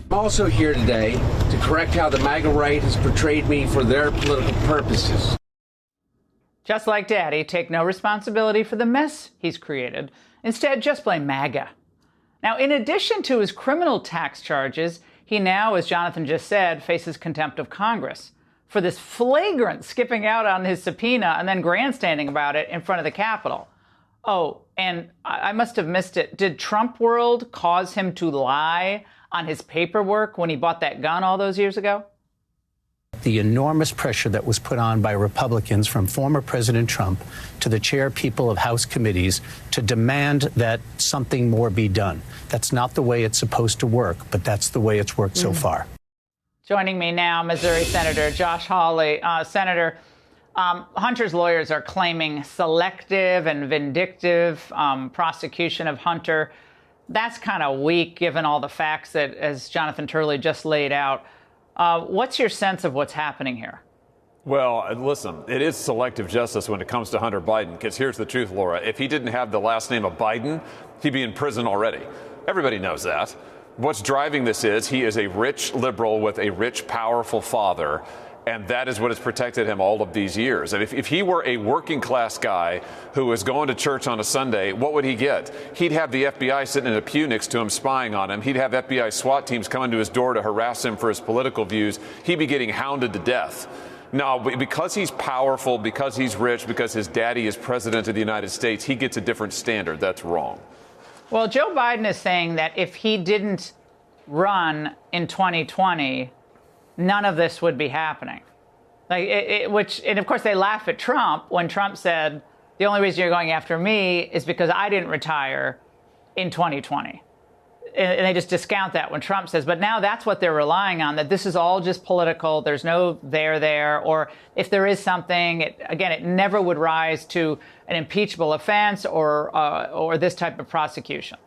I'm also here today to correct how the MAGA right has portrayed me for their political purposes. Just like Daddy, take no responsibility for the mess he's created. Instead, just blame MAGA. Now, in addition to his criminal tax charges, he now, as Jonathan just said, faces contempt of Congress for this flagrant skipping out on his subpoena and then grandstanding about it in front of the Capitol. Oh, and I must have missed it. Did Trump World cause him to lie on his paperwork when he bought that gun all those years ago? The enormous pressure that was put on by Republicans from former President Trump to the chair people of House committees to demand that something more be done. That's not the way it's supposed to work, but that's the way it's worked so far. Joining me now, Missouri Senator Josh Hawley. Senator, Hunter's lawyers are claiming selective and vindictive prosecution of Hunter. That's kind of weak, given all the facts that, as Jonathan Turley just laid out. What's your sense of what's happening here? Well, listen, it is selective justice when it comes to Hunter Biden, because here's the truth, Laura. If he didn't have the last name of Biden, he'd be in prison already. Everybody knows that. What's driving this is he is a rich liberal with a rich, powerful father. And that is what has protected him all of these years. And if he were a working class guy who was going to church on a Sunday, what would he get? He'd have the FBI sitting in a pew next to him spying on him. He'd have FBI SWAT teams coming to his door to harass him for his political views. He'd be getting hounded to death. Now, because he's powerful, because he's rich, because his daddy is president of the United States, he gets a different standard. That's wrong. Well, Joe Biden is saying that if he didn't run in 2020, none of this would be happening. And of course they laugh at Trump when Trump said, the only reason you're going after me is because I didn't retire in 2020. And they just discount that when Trump says, but now that's what they're relying on, that this is all just political. There's no there, or if there is something, it never would rise to an impeachable offense or this type of prosecution.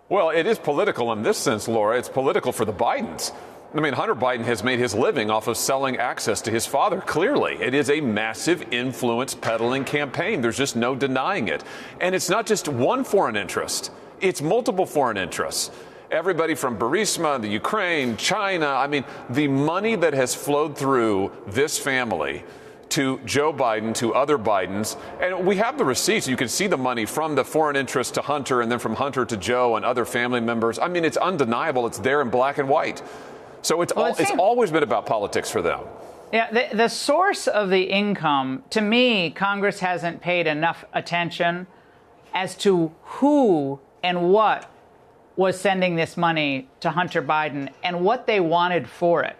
Well, it is political in this sense, Laura. It's political for the Bidens. I mean, Hunter Biden has made his living off of selling access to his father. Clearly, it is a massive influence peddling campaign. There's just no denying it. And it's not just one foreign interest. It's multiple foreign interests. Everybody from Burisma, the Ukraine, China. I mean, the money that has flowed through this family to Joe Biden, to other Bidens. And we have the receipts. You can see the money from the foreign interest to Hunter and then from Hunter to Joe and other family members. I mean, it's undeniable. It's there in black and white. So it's always been about politics for them. Yeah, the source of the income, to me, Congress hasn't paid enough attention as to who and what was sending this money to Hunter Biden and what they wanted for it.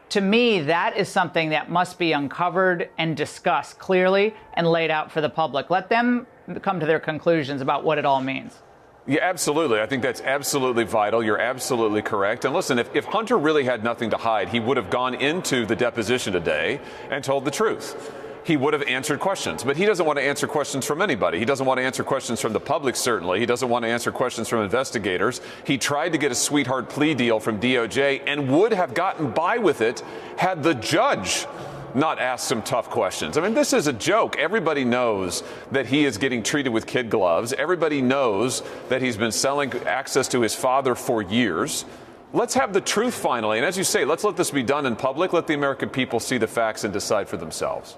To me, that is something that must be uncovered and discussed clearly and laid out for the public. Let them come to their conclusions about what it all means. Yeah, absolutely. I think that's absolutely vital. You're absolutely correct. And listen, if Hunter really had nothing to hide, he would have gone into the deposition today and told the truth. He would have answered questions. But he doesn't want to answer questions from anybody. He doesn't want to answer questions from the public, certainly. He doesn't want to answer questions from investigators. He tried to get a sweetheart plea deal from DOJ and would have gotten by with it had the judge not ask some tough questions. I mean, this is a joke. Everybody knows that he is getting treated with kid gloves. Everybody knows that he's been selling access to his father for years. Let's have the truth finally. And as you say, let's let this be done in public. Let the American people see the facts and decide for themselves.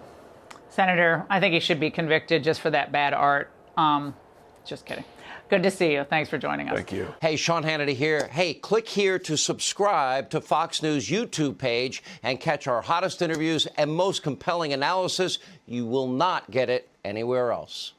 Senator, I think he should be convicted just for that bad art. Just kidding. Good to see you. Thanks for joining us. Thank you. Hey, Sean Hannity here. Hey, click here to subscribe to Fox News YouTube page and catch our hottest interviews and most compelling analysis. You will not get it anywhere else.